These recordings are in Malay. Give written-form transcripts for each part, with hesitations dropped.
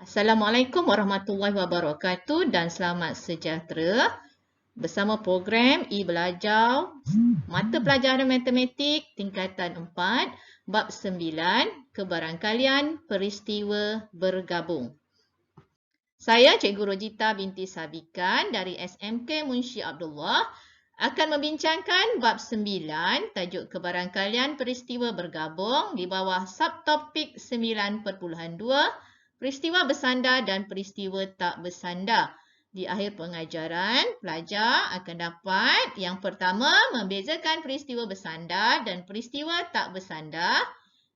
Assalamualaikum warahmatullahi wabarakatuh dan selamat sejahtera bersama program e-belajar mata pelajaran matematik tingkatan 4 bab 9 kebarangkalian peristiwa bergabung. Saya Cikgu Rojita binti Sabikan dari SMK Munshi Abdullah akan membincangkan bab 9 tajuk kebarangkalian peristiwa bergabung di bawah subtopik 9.2 peristiwa bersandar dan peristiwa tak bersandar. Di akhir pengajaran, pelajar akan dapat yang pertama membezakan peristiwa bersandar dan peristiwa tak bersandar.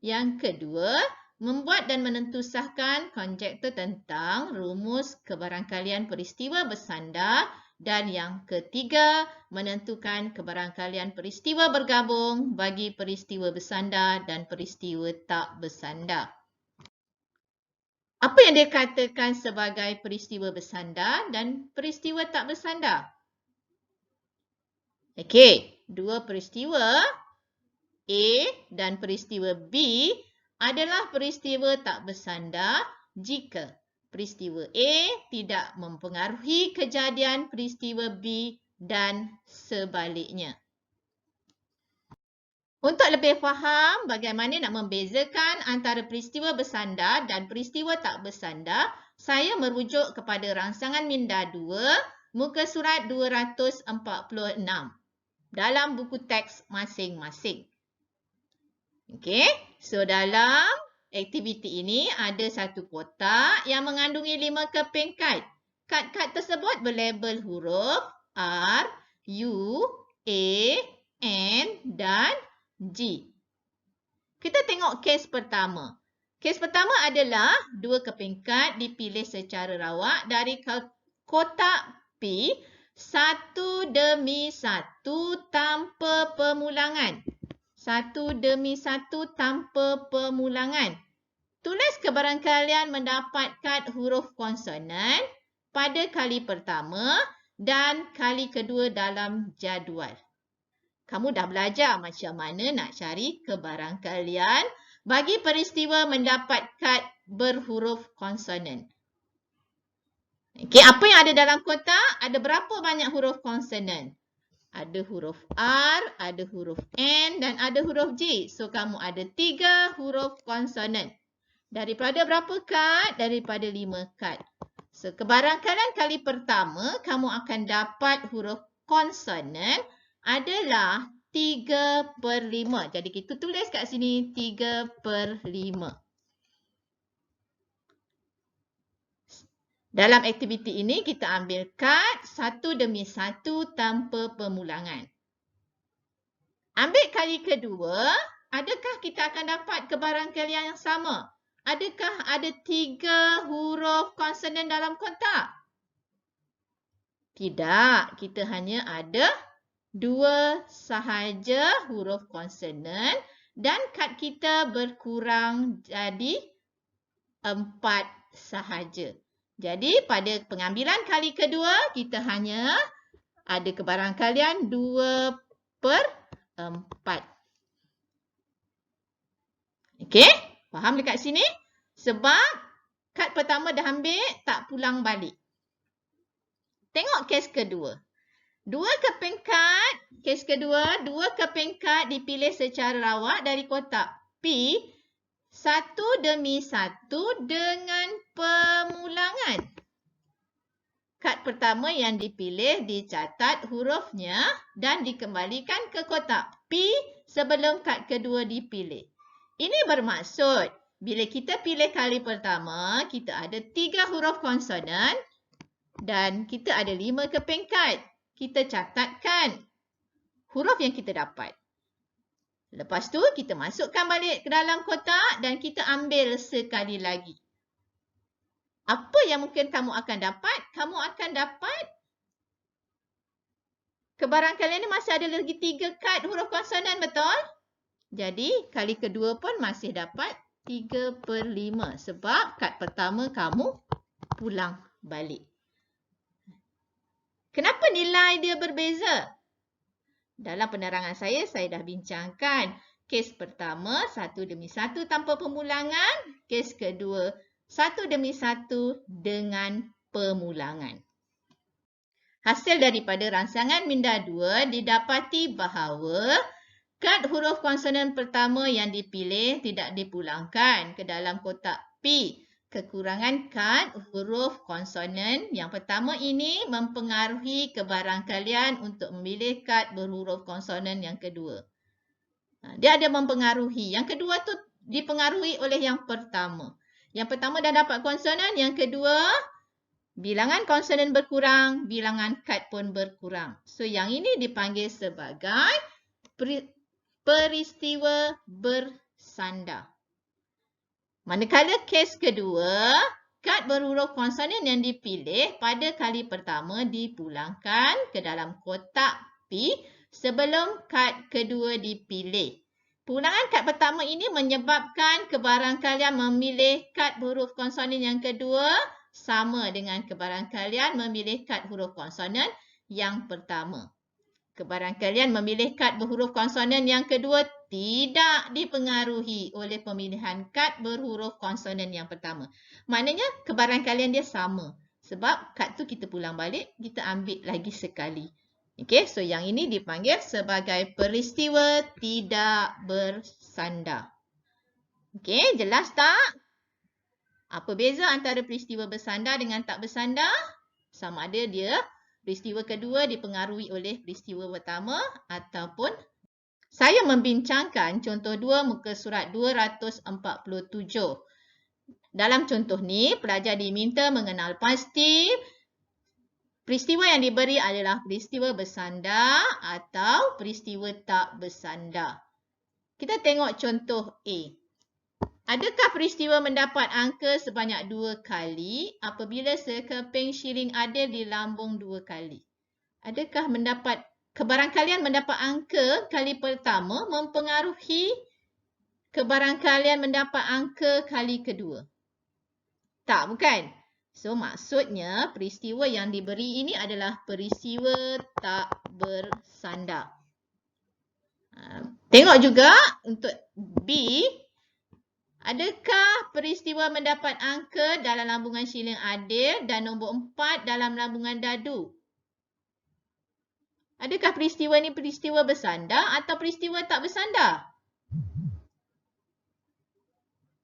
Yang kedua, membuat dan menentusahkan konjektur tentang rumus kebarangkalian peristiwa bersandar. Dan yang ketiga, menentukan kebarangkalian peristiwa bergabung bagi peristiwa bersandar dan peristiwa tak bersandar. Apa yang dikatakan sebagai peristiwa bersandar dan peristiwa tak bersandar? Okey, dua peristiwa A dan peristiwa B adalah peristiwa tak bersandar jika peristiwa A tidak mempengaruhi kejadian peristiwa B dan sebaliknya. Untuk lebih faham bagaimana nak membezakan antara peristiwa bersandar dan peristiwa tak bersandar, saya merujuk kepada rangsangan minda 2, muka surat 246 dalam buku teks masing-masing. Okey, so dalam aktiviti ini ada satu kotak yang mengandungi 5 keping kad. Kad-kad tersebut berlabel huruf R, U, A, N dan G. Kita tengok kes pertama. Kes pertama adalah dua keping kad dipilih secara rawak dari kotak P satu demi satu tanpa pemulangan. Satu demi satu tanpa pemulangan. Tulis kebarangkalian mendapatkan huruf konsonan pada kali pertama dan kali kedua dalam jadual. Kamu dah belajar macam mana nak cari kebarangkalian bagi peristiwa mendapat kad berhuruf konsonan. Okey, apa yang ada dalam kotak? Ada berapa banyak huruf konsonan? Ada huruf R, ada huruf N dan ada huruf G. So, kamu ada 3 huruf konsonan. Daripada berapa kad? Daripada 5 kad. So, kebarangkalian kali pertama, kamu akan dapat huruf konsonan adalah 3/5. Jadi kita tulis kat sini 3/5. Dalam aktiviti ini kita ambil kad satu demi satu tanpa pemulangan. Ambil kali kedua, adakah kita akan dapat kebarangkalian yang sama? Adakah ada 3 huruf konsonan dalam kotak? Tidak, kita hanya ada 2 sahaja huruf konsonan dan kad kita berkurang jadi 4 sahaja. Jadi pada pengambilan kali kedua kita hanya ada kebarangkalian 2/4. Okey, faham dekat sini? Sebab kad pertama dah ambil tak pulang balik. Tengok kes kedua. Kes kedua, 2 keping kad dipilih secara rawak dari kotak P satu demi satu dengan pemulangan. Kad pertama yang dipilih dicatat hurufnya dan dikembalikan ke kotak P sebelum kad kedua dipilih. Ini bermaksud bila kita pilih kali pertama, kita ada 3 huruf konsonan dan kita ada 5 keping kad. Kita catatkan huruf yang kita dapat. Lepas tu kita masukkan balik ke dalam kotak dan kita ambil sekali lagi. Apa yang mungkin kamu akan dapat? Kamu akan dapat kebarangkalian ni masih ada lagi 3 kad huruf konsonan, betul? Jadi kali kedua pun masih dapat 3/5 sebab kad pertama kamu pulang balik. Kenapa nilai dia berbeza? Dalam penerangan saya dah bincangkan. Kes pertama, satu demi satu tanpa pemulangan. Kes kedua, satu demi satu dengan pemulangan. Hasil daripada rangsangan minda 2 didapati bahawa kad huruf konsonan pertama yang dipilih tidak dipulangkan ke dalam kotak P. Kekurangan kad huruf konsonan yang pertama ini mempengaruhi kebarangkalian untuk memilih kad berhuruf konsonan yang kedua. Dia ada mempengaruhi. Yang kedua tu dipengaruhi oleh yang pertama. Yang pertama dah dapat konsonan, yang kedua bilangan konsonan berkurang, bilangan kad pun berkurang. So yang ini dipanggil sebagai peristiwa bersandar. Manakala kes kedua, kad berhuruf konsonan yang dipilih pada kali pertama dipulangkan ke dalam kotak P sebelum kad kedua dipilih. Pulangan kad pertama ini menyebabkan kebarangkalian memilih kad huruf konsonan yang kedua sama dengan kebarangkalian memilih kad huruf konsonan yang pertama. Kebarangkalian memilih kad berhuruf konsonan yang kedua tidak dipengaruhi oleh pemilihan kad berhuruf konsonan yang pertama. Maknanya kebarangkalian dia sama. Sebab kad tu kita pulang balik, kita ambil lagi sekali. Okey, so yang ini dipanggil sebagai peristiwa tidak bersandar. Okey, jelas tak? Apa beza antara peristiwa bersandar dengan tak bersandar? Sama ada dia peristiwa kedua dipengaruhi oleh peristiwa pertama ataupun saya membincangkan contoh 2 muka surat 247. Dalam contoh ni, pelajar diminta mengenal pasti peristiwa yang diberi adalah peristiwa bersandar atau peristiwa tak bersandar. Kita tengok contoh A. Adakah peristiwa mendapat angka sebanyak 2 kali apabila sekeping shilling adil dilambung 2 kali? Adakah kebarangkalian mendapat angka kali pertama mempengaruhi kebarangkalian mendapat angka kali kedua? Tak, bukan. So, maksudnya peristiwa yang diberi ini adalah peristiwa tak bersandar. Tengok juga untuk B. Adakah peristiwa mendapat angka dalam lambungan shilling adil dan nombor 4 dalam lambungan dadu? Adakah peristiwa ini peristiwa bersandar atau peristiwa tak bersandar?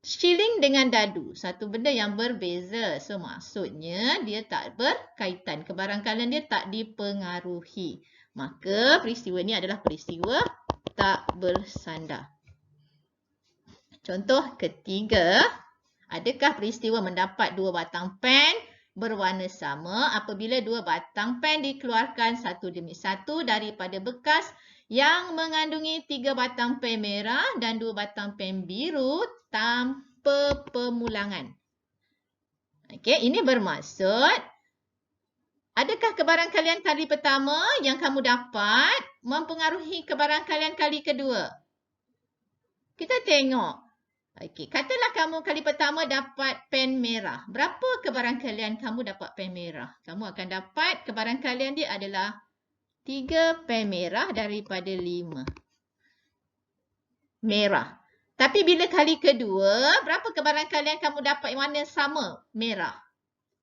Shilling dengan dadu, satu benda yang berbeza. So, maksudnya dia tak berkaitan. Kebarangkalian dia tak dipengaruhi. Maka peristiwa ini adalah peristiwa tak bersandar. Contoh ketiga, adakah peristiwa mendapat 2 batang pen berwarna sama apabila 2 batang pen dikeluarkan satu demi satu daripada bekas yang mengandungi 3 batang pen merah dan 2 batang pen biru tanpa pemulangan? Okey, ini bermaksud adakah kebarangkalian kali pertama yang kamu dapat mempengaruhi kebarangkalian kali kedua? Kita tengok. Okey, katalah kamu kali pertama dapat pen merah. Berapa kebarangkalian kamu dapat pen merah? Kamu akan dapat kebarangkalian dia adalah 3 pen merah daripada 5. Merah. Tapi bila kali kedua, berapa kebarangkalian kamu dapat warna sama? Merah.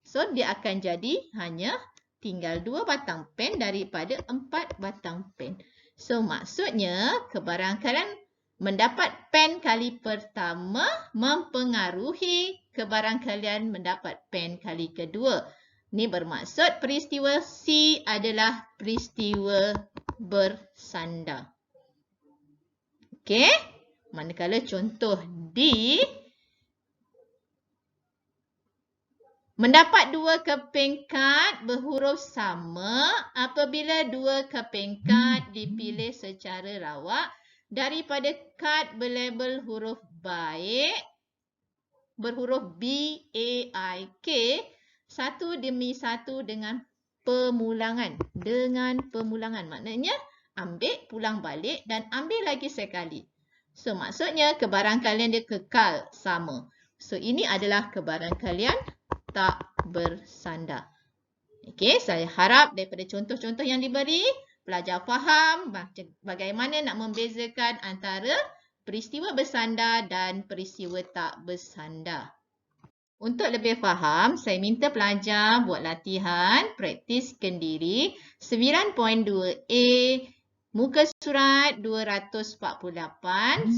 So, dia akan jadi hanya tinggal 2 batang pen daripada 4 batang pen. So, maksudnya kebarangkalian mendapat pen kali pertama mempengaruhi kebarangkalian mendapat pen kali kedua. Ini bermaksud peristiwa C adalah peristiwa bersandar. Okey. Manakala contoh D, mendapat 2 keping kad berhuruf sama apabila 2 keping kad dipilih secara rawak daripada kad berlabel huruf baik berhuruf BAIK satu demi satu dengan pemulangan. Maknanya ambil, pulang balik dan ambil lagi sekali. So, maksudnya kebarangkalian dia kekal sama. So, ini adalah kebarangkalian tak bersandar. Okey, saya harap daripada contoh-contoh yang diberi, pelajar faham bagaimana nak membezakan antara peristiwa bersandar dan peristiwa tak bersandar. Untuk lebih faham, saya minta pelajar buat latihan praktis kendiri 9.2A muka surat 248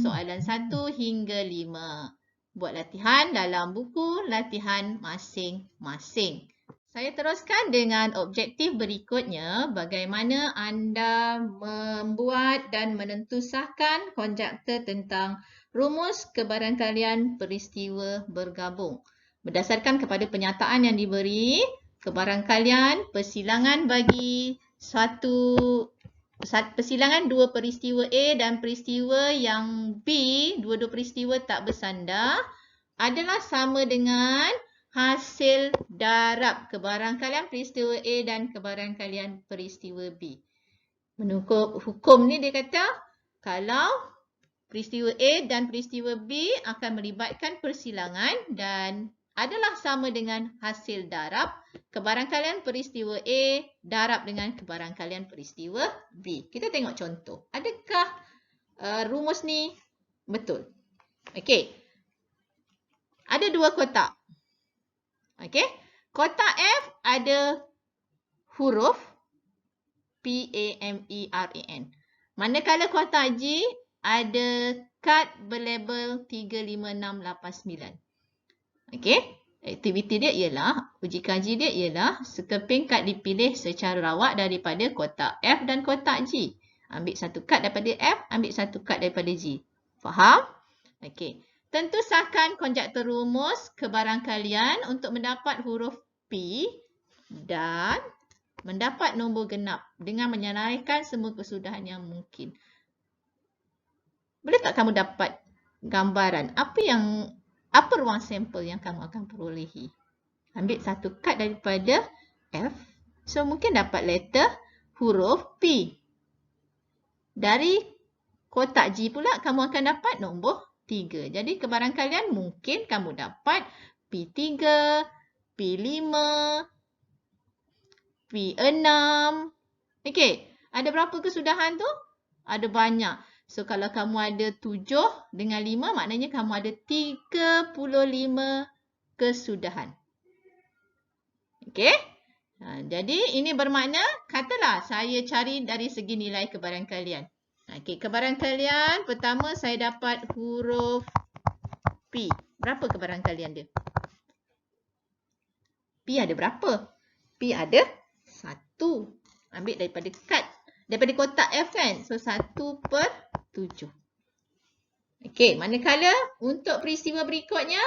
soalan 1 hingga 5. Buat latihan dalam buku latihan masing-masing. Saya teruskan dengan objektif berikutnya, bagaimana anda membuat dan menentusahkan konjektur tentang rumus kebarangkalian peristiwa bergabung. Berdasarkan kepada penyataan yang diberi, kebarangkalian persilangan bagi persilangan dua peristiwa A dan peristiwa yang B, dua-dua peristiwa tak bersandar, adalah sama dengan hasil darab kebarangkalian peristiwa A dan kebarangkalian peristiwa B. Menurut hukum ni dia kata, kalau peristiwa A dan peristiwa B akan melibatkan persilangan dan adalah sama dengan hasil darab kebarangkalian peristiwa A darab dengan kebarangkalian peristiwa B. Kita tengok contoh. Adakah rumus ni betul? Okey. Ada dua kotak. Okey. Kotak F ada huruf P-A-M-E-R-A-N. Manakala kotak G ada kad berlabel 35689. Okey. Aktiviti dia ialah, uji kaji dia ialah sekeping kad dipilih secara rawak daripada kotak F dan kotak G. Ambil satu kad daripada F, ambil satu kad daripada G. Faham? Okey. Tentusahkan konjektur rumus kebarangkalian untuk mendapat huruf P dan mendapat nombor genap dengan menyenaraikan semua kesudahan yang mungkin. Boleh tak kamu dapat gambaran apa ruang sampel yang kamu akan perolehi? Ambil satu kad daripada F. So, mungkin dapat letter huruf P. Dari kotak G pula, kamu akan dapat nombor 3. Jadi, kebarangkalian mungkin kamu dapat P3, P5, P6. Okey, ada berapa kesudahan tu? Ada banyak. So, kalau kamu ada 7 dengan 5, maknanya kamu ada 35 kesudahan. Okey? Jadi, ini bermakna, katalah saya cari dari segi nilai kebarangkalian. Okey, kebarangkalian pertama saya dapat huruf P. Berapa kebarangkalian dia? P ada berapa? P ada 1. Ambil daripada kad. Daripada kotak F kan? So, 1/7. Okey, manakala untuk peristiwa berikutnya,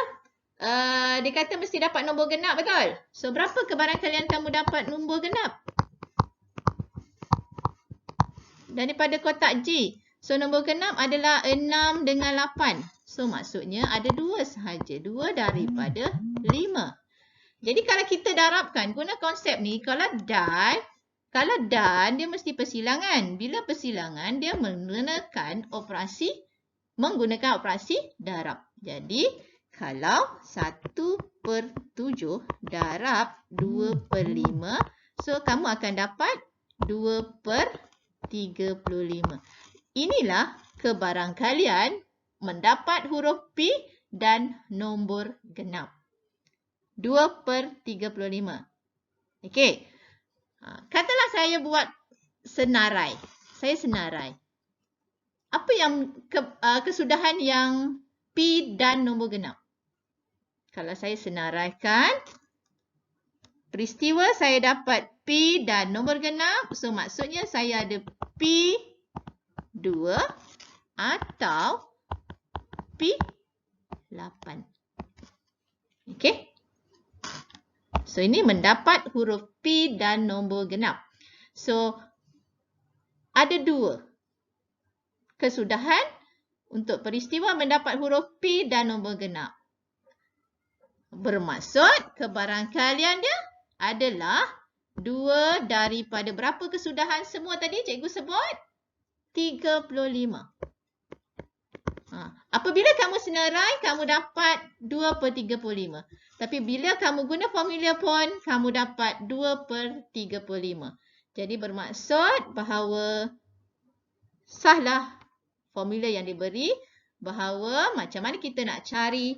dia kata mesti dapat nombor genap, betul? So, berapa kebarangkalian kamu dapat nombor genap? Daripada kotak G. So, nombor genap adalah 6 dengan 8. So, maksudnya ada 2 sahaja. 2 daripada 5. Jadi, kalau kita darabkan, guna konsep ni, kalau dan dia mesti persilangan. Bila persilangan, dia menggunakan operasi darab. Jadi, kalau 1/7 darab 2/5, so kamu akan dapat 2/35. Inilah kebarangkalian mendapat huruf P dan nombor genap. 2/35. Okey. Katalah saya buat senarai. Saya senarai. Apa yang kesudahan yang P dan nombor genap? Kalau saya senaraikan, peristiwa saya dapat P dan nombor genap. So, maksudnya saya ada P2 atau P8. Okey? So, ini mendapat huruf P dan nombor genap. So, ada 2 kesudahan untuk peristiwa mendapat huruf P dan nombor genap. Bermaksud kebarangkalian dia adalah 2 daripada berapa kesudahan semua tadi cikgu sebut? 35. Apabila kamu senarai, kamu dapat 2/35. Tapi bila kamu guna formula pun, kamu dapat 2/35. Jadi bermaksud bahawa sahlah formula yang diberi bahawa macam mana kita nak cari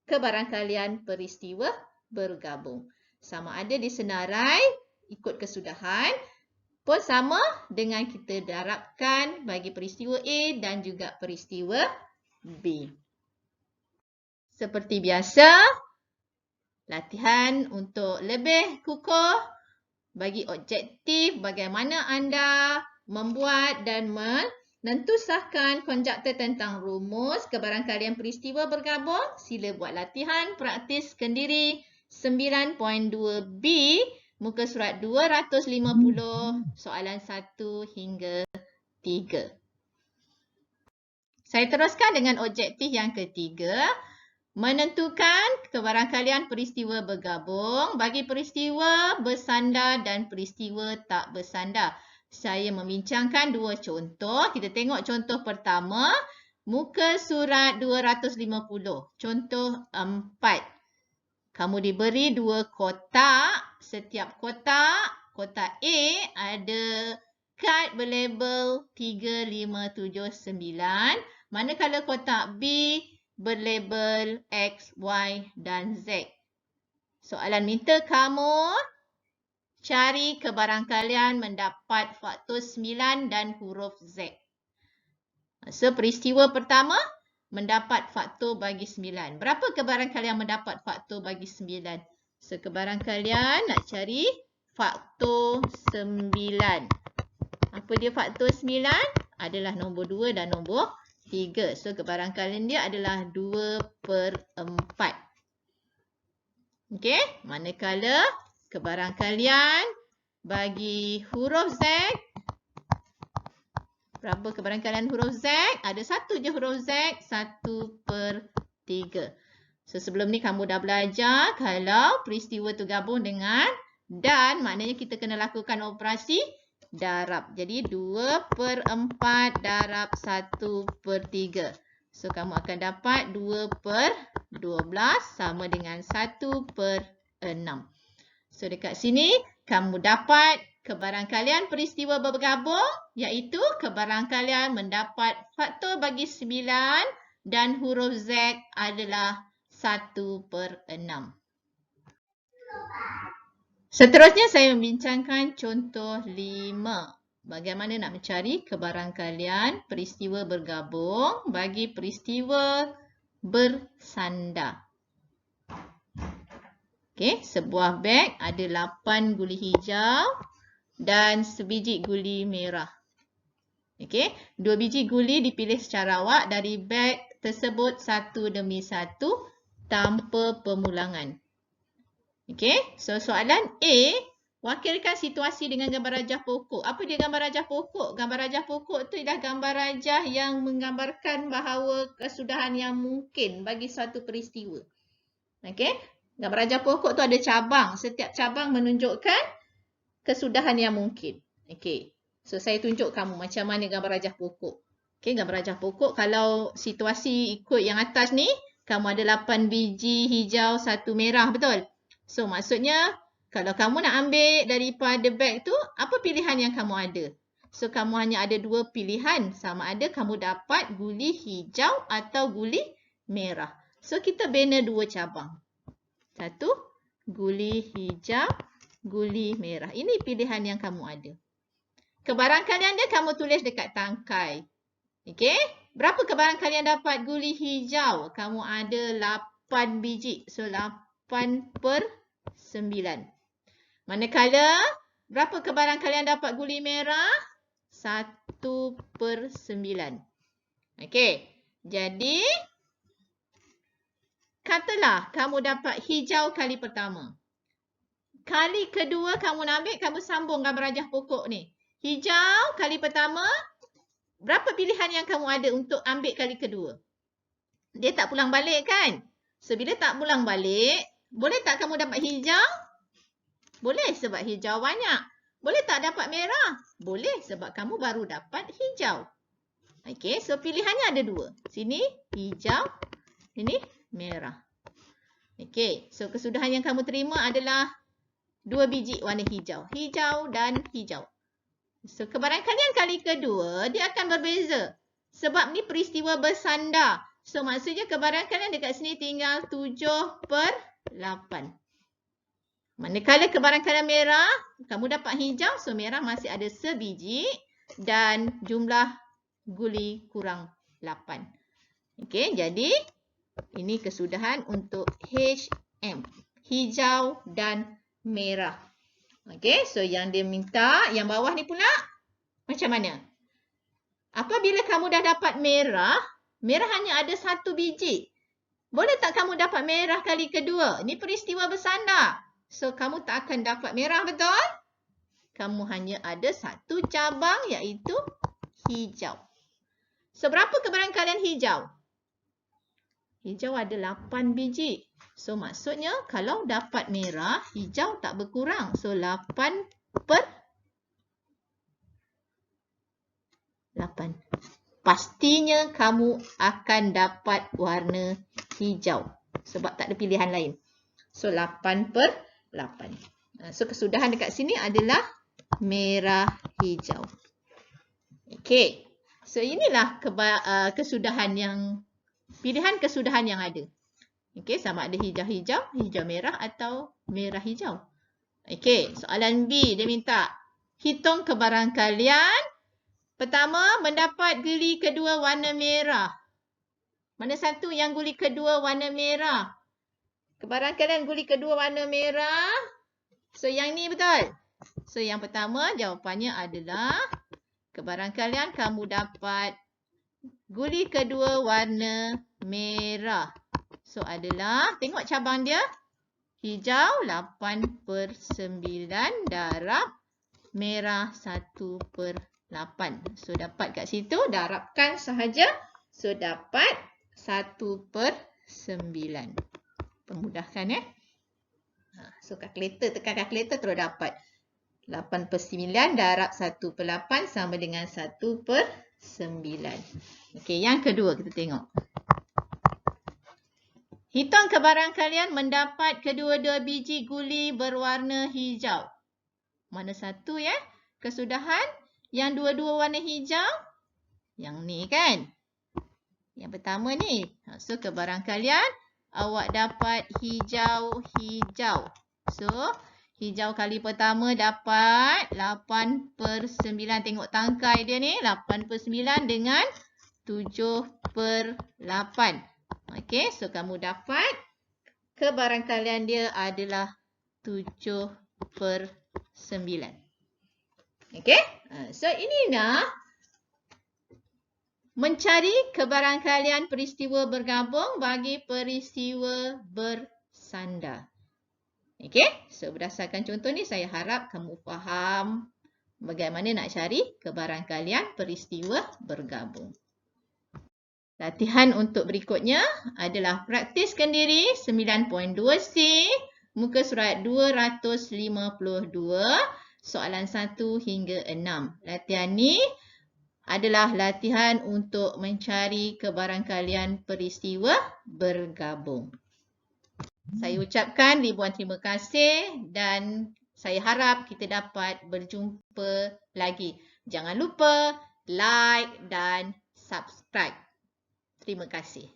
kebarangkalian peristiwa bergabung. Sama ada di senarai ikut kesudahan pun sama dengan kita darabkan bagi peristiwa A dan juga peristiwa B. Seperti biasa, latihan untuk lebih kukuh bagi objektif bagaimana anda membuat dan menentusahkan konjektur tentang rumus kebarangkalian peristiwa bergabung. Sila buat latihan praktis kendiri 9.2b muka surat 250 soalan 1 hingga 3. Saya teruskan dengan objektif yang ketiga. Menentukan kebarangkalian peristiwa bergabung bagi peristiwa bersandar dan peristiwa tak bersandar. Saya membincangkan dua contoh. Kita tengok contoh pertama. Muka surat 250. Contoh 4. Kamu diberi dua kotak. Setiap kotak A ada kad berlabel 3579. Manakala kotak B berlabel X, Y dan Z. Soalan minta kamu cari kebarangkalian mendapat faktor 9 dan huruf Z. So, peristiwa pertama mendapat faktor bagi 9. Berapa kebarangkalian mendapat faktor bagi 9? So, kebarangkalian nak cari faktor 9. Apa dia faktor 9? Adalah nombor 2 dan nombor 3. So, kebarangkalian dia adalah 2/4. Okey, manakala kebarangkalian bagi huruf Z, berapa kebarangkalian huruf Z? Ada satu je huruf Z, 1/3. So, sebelum ni kamu dah belajar kalau peristiwa tu gabung dengan dan, maknanya kita kena lakukan operasi darab. Jadi 2/4 darab 1/3. So, kamu akan dapat 2/12 sama dengan 1/6. So, dekat sini kamu dapat kebarangkalian peristiwa bergabung iaitu kebarangkalian mendapat faktor bagi 9 dan huruf Z adalah 1/6. Seterusnya saya membincangkan contoh 5. Bagaimana nak mencari kebarangkalian peristiwa bergabung bagi peristiwa bersandar. Okey, sebuah beg ada 8 guli hijau dan sebiji guli merah. Okey, 2 biji guli dipilih secara awak dari beg tersebut satu demi satu tanpa pemulangan. Okey, so soalan A, wakilkan situasi dengan gambar rajah pokok. Apa dia gambar rajah pokok? Gambar rajah pokok tu ialah gambar rajah yang menggambarkan bahawa kesudahan yang mungkin bagi suatu peristiwa. Okey, gambar rajah pokok tu ada cabang. Setiap cabang menunjukkan kesudahan yang mungkin. Okey, so saya tunjuk kamu macam mana gambar rajah pokok. Okey, gambar rajah pokok kalau situasi ikut yang atas ni, kamu ada 8 biji hijau, 1 merah, betul? So, maksudnya kalau kamu nak ambil daripada beg tu, apa pilihan yang kamu ada? So, kamu hanya ada 2 pilihan. Sama ada kamu dapat guli hijau atau guli merah. So, kita bina 2 cabang. Satu, guli hijau, guli merah. Ini pilihan yang kamu ada. Kebarangkalian dia kamu tulis dekat tangkai. Okey? Berapa kebarangkalian dapat guli hijau? Kamu ada 8 biji. So, 8/9. Manakala, berapa kebarangkalian dapat guli merah? 1/9. Okey, jadi katalah kamu dapat hijau kali pertama. Kali kedua kamu nak ambil, kamu sambung gambar rajah pokok ni. Hijau kali pertama, berapa pilihan yang kamu ada untuk ambil kali kedua? Dia tak pulang balik kan? So, bila tak pulang balik, boleh tak kamu dapat hijau? Boleh sebab hijau banyak. Boleh tak dapat merah? Boleh sebab kamu baru dapat hijau. Okey, so pilihannya ada 2. Sini hijau, ini merah. Okey, so kesudahan yang kamu terima adalah 2 biji warna hijau. Hijau dan hijau. So, kebarangkalian kali kedua, dia akan berbeza. Sebab ni peristiwa bersandar. So, maksudnya kebarangkalian dekat sini tinggal 7/8. Manakala kebarangkalian merah, kamu dapat hijau. So, merah masih ada sebiji dan jumlah guli kurang 8. Okey, jadi ini kesudahan untuk HM. Hijau dan merah. Okey, so yang dia minta, yang bawah ni pula macam mana? Apabila kamu dah dapat merah, merah hanya ada satu biji. Boleh tak kamu dapat merah kali kedua? Ini peristiwa bersandar. So, kamu tak akan dapat merah, betul? Kamu hanya ada satu cabang iaitu hijau. So, berapa kebarangkalian hijau? Hijau ada 8 biji. So, maksudnya kalau dapat merah, hijau tak berkurang. So, 8/8. Pastinya kamu akan dapat warna hijau. Sebab tak ada pilihan lain. So, 8/8. So, kesudahan dekat sini adalah merah hijau. Okey. So, inilah kesudahan yang pilihan kesudahan yang ada. Okey, sama ada hijau-hijau, hijau merah atau merah hijau. Okey, soalan B dia minta hitung kebarangkalian. Pertama, mendapat guli kedua warna merah. Mana satu yang guli kedua warna merah? Kebarangkalian guli kedua warna merah. So, yang ni betul. So, yang pertama jawapannya adalah kebarangkalian kamu dapat guli kedua warna merah. So, adalah, tengok cabang dia. Hijau 8/9 darab merah 1/8. So, dapat kat situ, darabkan sahaja. So, dapat 1/9. Pemudahkan ya. So, kalkulator, tekan kalkulator terus dapat. 8/9 darab 1/8 sama dengan 1/9. Okey, yang kedua kita tengok. Hitung kebarangkalian mendapat kedua-dua biji guli berwarna hijau. Mana satu ya? Kesudahan yang dua-dua warna hijau. Yang ni kan? Yang pertama ni. So, kebarangkalian awak dapat hijau-hijau. So, hijau kali pertama dapat 8/9. Tengok tangkai dia ni. 8/9 dengan 7/8. Okey, so kamu dapat kebarangkalian dia adalah 7/9. Okey, so ini nak mencari kebarangkalian peristiwa bergabung bagi peristiwa bersandar. Okey, so berdasarkan contoh ni saya harap kamu faham bagaimana nak cari kebarangkalian peristiwa bergabung. Latihan untuk berikutnya adalah praktiskan diri 9.2C, muka surat 252, soalan 1 hingga 6. Latihan ni adalah latihan untuk mencari kebarangkalian peristiwa bergabung. Saya ucapkan ribuan terima kasih dan saya harap kita dapat berjumpa lagi. Jangan lupa like dan subscribe. Terima kasih.